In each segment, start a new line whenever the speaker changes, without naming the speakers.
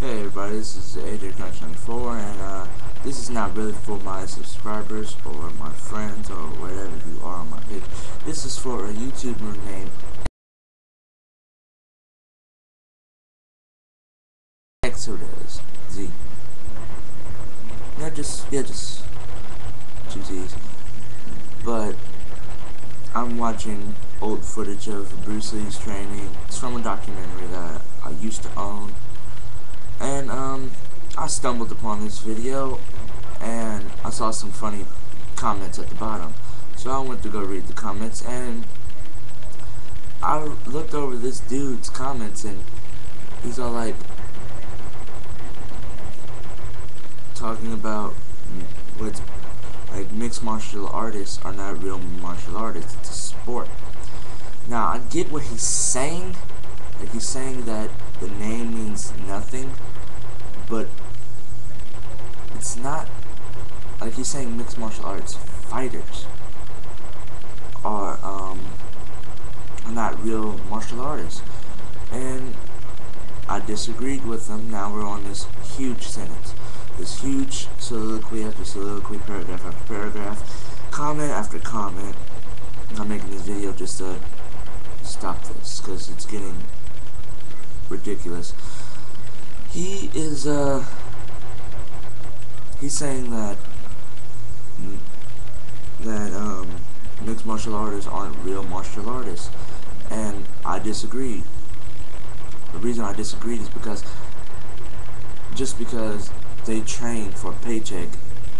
Hey everybody, this is ex0duzz, and this is not really for my subscribers or my friends or whatever you are on my page. This is for a YouTuber named ex0duzz. Z. Just two Z's. But I'm watching old footage of Bruce Lee's training. It's from a documentary that I used to own. And I stumbled upon this video and I saw some funny comments at the bottom. So I went to go read the comments, and I looked over this dude's comments, and he's all like talking about what's like mixed martial artists are not real martial artists, it's a sport. Now I get what he's saying. Like, he's saying that the name means nothing, but it's not. Like, he's saying mixed martial arts fighters are not real martial artists, and I disagreed with him. Now we're on this huge sentence, this huge soliloquy after soliloquy, paragraph after paragraph, comment after comment. I'm making this video just to stop this because it's getting ridiculous. He is he's saying that mixed martial artists aren't real martial artists, and I disagree. The reason I disagreed is because just because they train for a paycheck,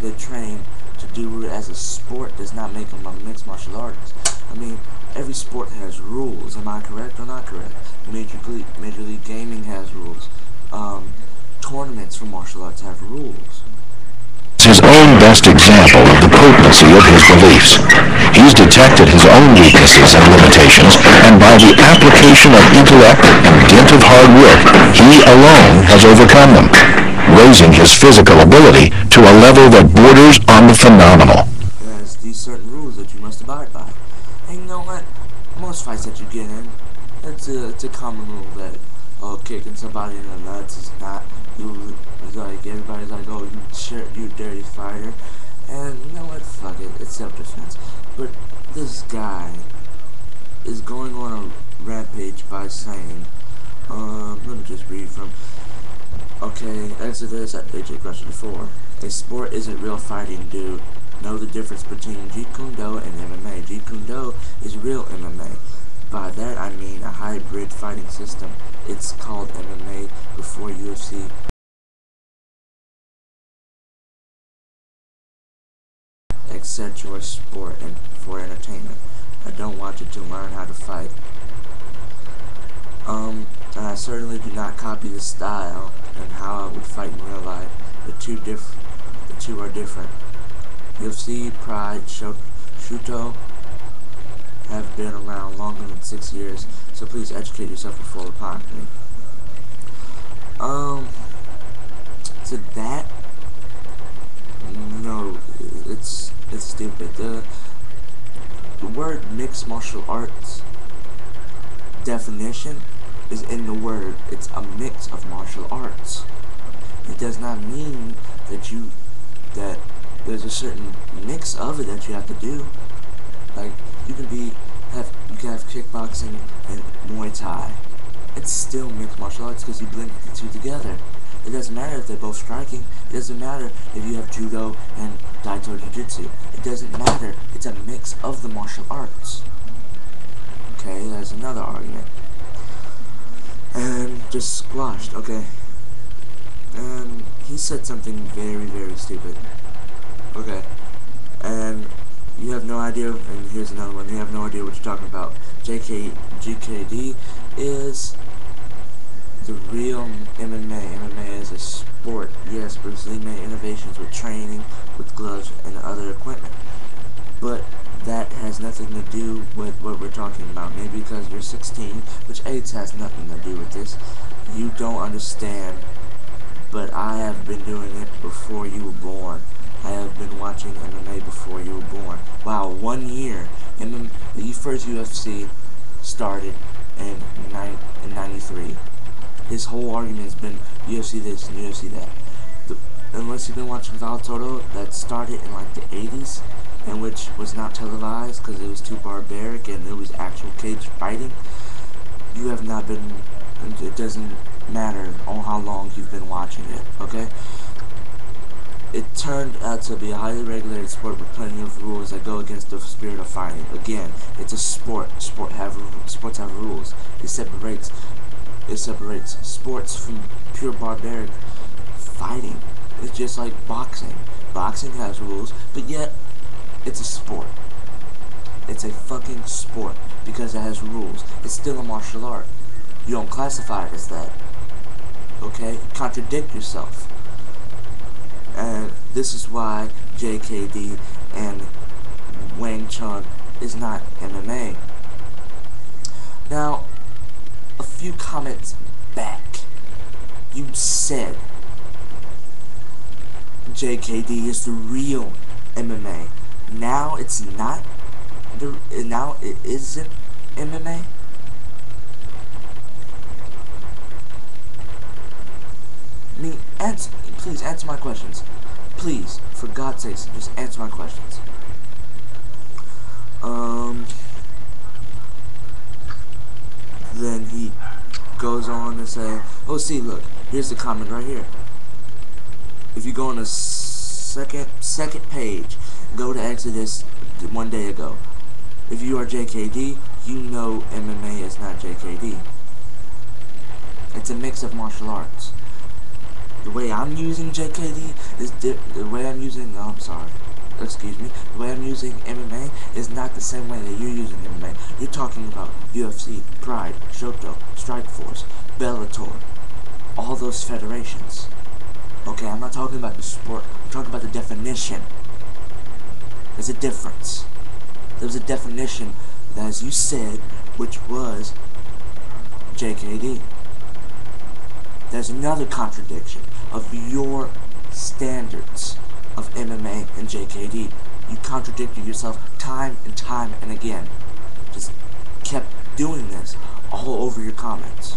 they train to do it as a sport, does not make them a mixed martial artist. I mean, every sport has rules. Am I correct or not correct? Major League Gaming has rules. Tournaments for martial arts have rules.
His own best example of the potency of his beliefs. He's detected his own weaknesses and limitations, and by the application of intellect and dint of hard work, he alone has overcome them, raising his physical ability to a level that borders on the phenomenal.
There's these certain rules that you must abide by. And you know what? Most fights that you get in, it's a common rule that kicking somebody in the nuts is not. It's like everybody's like, oh, you dirty fighter, and you know what? Fuck it, it's self-defense. But this guy is going on a rampage by saying, let me just read from. Okay, ex0duzz at ex0duzz. A sport isn't real fighting, dude. Know the difference between Jeet Kune Do and MMA. Jeet Kune Do is real MMA. By that I mean a hybrid fighting system. It's called MMA before UFC. Etc. sport and for entertainment. I don't watch it to learn how to fight. And I certainly do not copy the style and how I would fight in real life. The two are different. UFC, Pride, Shuto have been around longer than 6 years, so please educate yourself before replying to me. To that, no, it's stupid. The word mixed martial arts definition is in the word. It's a mix of martial arts. It does not mean that there's a certain mix of it that you have to do. Like, you can have kickboxing and Muay Thai. It's still mixed martial arts because you blend the two together. It doesn't matter if they're both striking. It doesn't matter if you have judo and daito jiu-jitsu. It doesn't matter. It's a mix of the martial arts. Okay, there's another argument. And just squashed, okay. And he said something very, very stupid. Okay. And you have no idea, and here's another one, you have no idea what you're talking about. GKD is the real MMA. MMA is a sport. Yes, Bruce Lee made innovations with training, with gloves, and other equipment. But that has nothing to do with what we're talking about. Maybe because you're 16, which AIDS has nothing to do with this. You don't understand, but I have been doing it before you were born. I have been watching MMA before you were born. Wow, 1 year. The first UFC started in 93. His whole argument has been UFC this and UFC that. Unless you've been watching Val Toto, that started in like the 80s, and which was not televised because it was too barbaric and it was actual cage fighting. You have not been, it doesn't matter on how long you've been watching it, okay? It turned out to be a highly regulated sport with plenty of rules that go against the spirit of fighting. Again, it's a sport. Sports have rules. It separates sports from pure barbaric fighting. It's just like boxing. Boxing has rules, but yet it's a sport. It's a fucking sport because it has rules. It's still a martial art. You don't classify it as that. Okay? Contradict yourself. And this is why JKD and Wang Chun is not MMA. Now, a few comments back, you said JKD is the real MMA. Now it's not. Now it isn't MMA. I mean, please answer my questions. Please, for God's sakes, just answer my questions. Then he goes on to say, oh, see, look, here's the comment right here. If you go on the second page, go to Exodus one day ago. If you are JKD, you know MMA is not JKD. It's a mix of martial arts. The way I'm using JKD is the way I'm using, the way I'm using MMA is not the same way that you're using MMA. You're talking about UFC, Pride, Shoto, Strikeforce, Bellator, all those federations. Okay, I'm not talking about the sport, I'm talking about the definition. There's a difference. There's a definition, that, as you said, which was JKD. There's another contradiction of your standards of MMA and JKD. You contradicted yourself time and time and again. Just kept doing this all over your comments.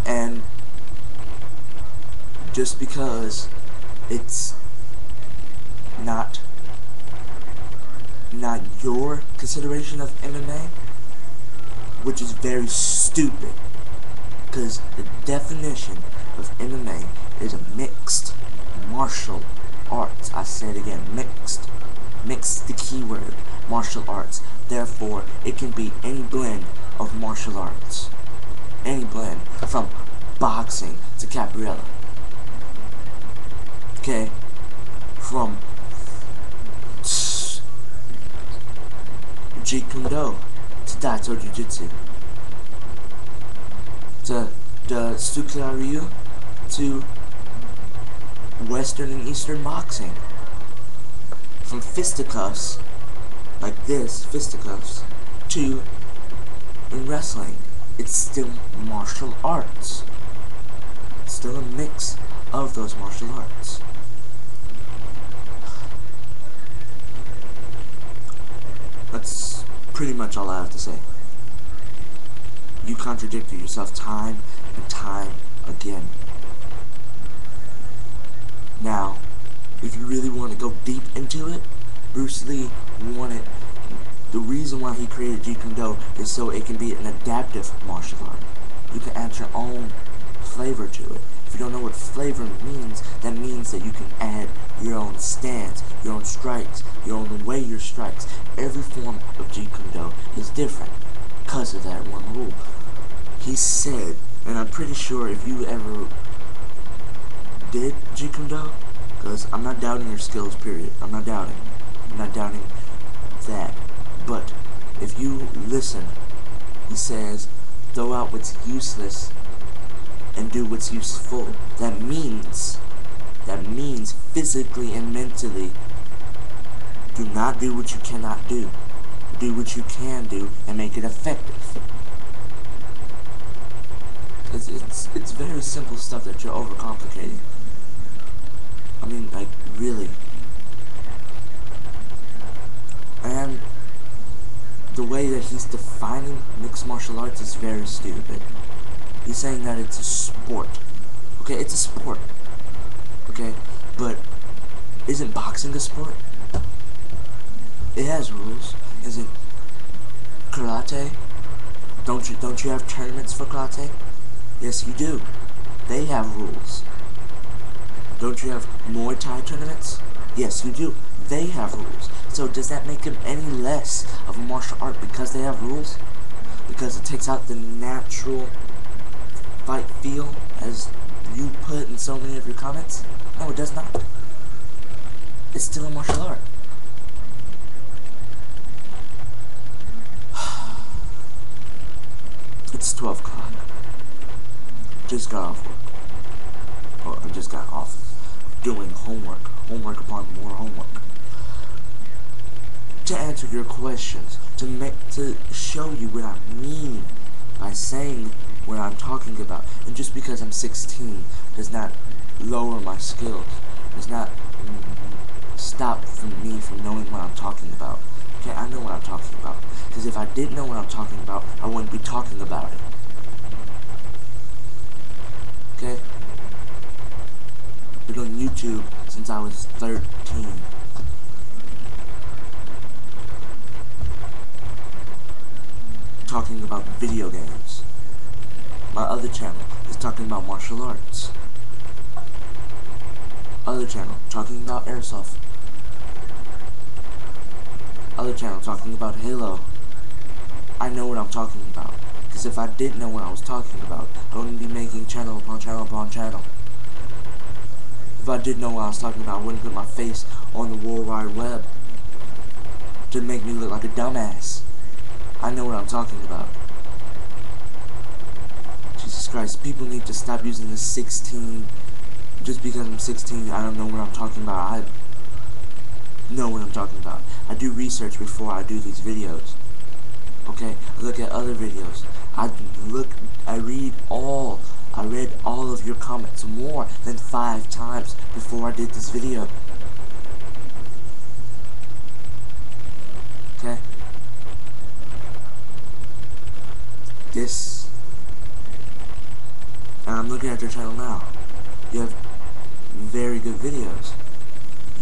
And just because it's not your consideration of MMA, which is very stupid, because the definition of MMA is a mixed martial arts. I say it again, mixed. Mixed the keyword, martial arts. Therefore, it can be any blend of martial arts. Any blend, from boxing to capoeira. Okay? From Jeet Kune Do to Daito Jiu-Jitsu, to the Sukya Ryu, to Western and Eastern boxing, from fisticuffs, like this, fisticuffs, to in wrestling. It's still martial arts. It's still a mix of those martial arts. That's pretty much all I have to say. You contradicted yourself time and time again. Now, if you really want to go deep into it, Bruce Lee wanted, the reason why he created Jeet Kune Do is so it can be an adaptive martial art. You can add your own flavor to it. If you don't know what flavor means, that means that you can add your own stance, your own strikes, your own way your strikes. Every form of Jeet Kune Do is different because of that one rule. He said, and I'm pretty sure if you ever did Jeet Kune Do, because I'm not doubting your skills, period. I'm not doubting that. But if you listen, he says, throw out what's useless and do what's useful. That means physically and mentally, do not do what you cannot do. Do what you can do and make it effective. It's very simple stuff that you're overcomplicating. I mean, like, really. And the way that he's defining mixed martial arts is very stupid. He's saying that it's a sport. Okay, it's a sport. Okay, but isn't boxing a sport? It has rules. Isn't karate? Don't you have tournaments for karate? Yes, you do. They have rules. Don't you have Muay Thai tournaments? Yes, you do. They have rules. So does that make them any less of a martial art because they have rules? Because it takes out the natural fight feel, as you put in so many of your comments? No, it does not. It's still a martial art. It's 12 o'clock. Just got off work. Or I just got off doing homework. Homework upon more homework. To answer your questions, to show you what I mean by saying what I'm talking about. And just because I'm 16 does not lower my skills. Does not stop me from knowing what I'm talking about. Okay, I know what I'm talking about. Because if I didn't know what I'm talking about, I wouldn't be talking about it. Okay? I've been on YouTube since I was 13. Talking about video games. My other channel is talking about martial arts. Other channel talking about airsoft. Other channel talking about Halo. I know what I'm talking about. Because if I didn't know what I was talking about, I wouldn't be making channel upon channel upon channel. If I didn't know what I was talking about, I wouldn't put my face on the World Wide Web to make me look like a dumbass. I know what I'm talking about. Jesus Christ, people need to stop using the 16. Just because I'm 16, I don't know what I'm talking about. I know what I'm talking about. I do research before I do these videos. Okay, I look at other videos. I read all of your comments more than 5 times before I did this video. Okay? And I'm looking at your channel now. You have very good videos.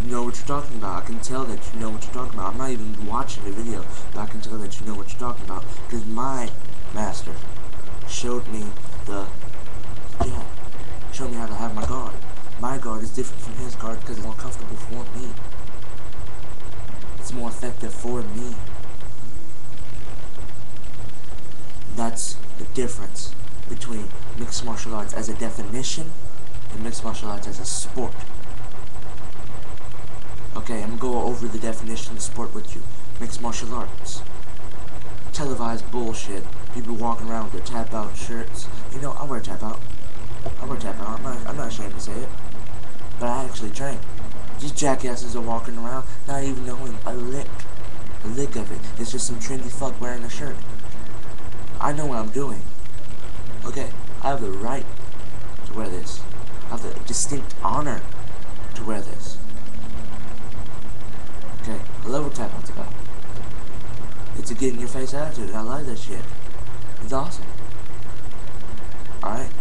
You know what you're talking about. I can tell that you know what you're talking about. I'm not even watching the video, but I can tell that you know what you're talking about. Because my master showed me showed me how to have my guard. My guard is different from his guard because it's more comfortable for me. It's more effective for me. That's the difference between mixed martial arts as a definition and mixed martial arts as a sport. Okay, I'm gonna go over the definition of sport with you. Mixed martial arts. Televised bullshit. People walking around with their tap-out shirts. You know, I wear tap-out. I'm not ashamed to say it. But I actually train. These jackasses are walking around not even knowing a lick of it. It's just some trendy fuck wearing a shirt. I know what I'm doing. Okay, I have the right to wear this. I have the distinct honor to wear this. Okay, I love what tap-out's about. It's a get-in-your-face attitude. I like that shit. It's awesome. Alright?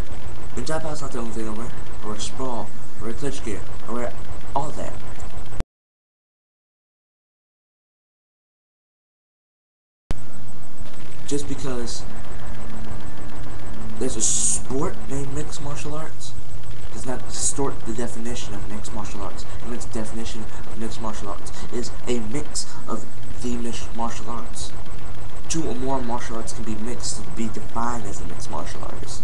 And tap-out's not the only thing I wear. I wear sprawl. I wear clutch gear. I wear all that. Just because there's a sport named mixed martial arts does not distort the definition of mixed martial arts. The mixed definition of mixed martial arts is a mix of the mixed martial arts. 2 or more martial arts can be mixed to be defined as a mixed martial artist.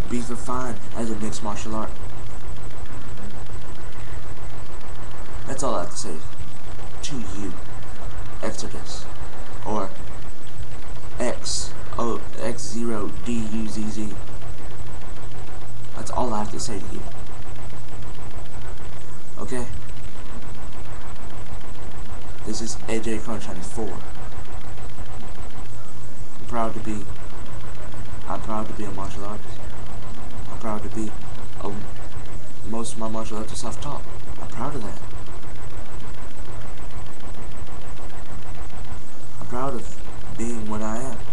Be defined as a mixed martial art. That's all I have to say to you, ex0duzz, or ex0duzz. That's all I have to say to you. Okay? This is AJ Crunch 94. I'm proud to be a martial artist. I'm proud to be most of my martial arts are self-taught. I'm proud of that. I'm proud of being what I am.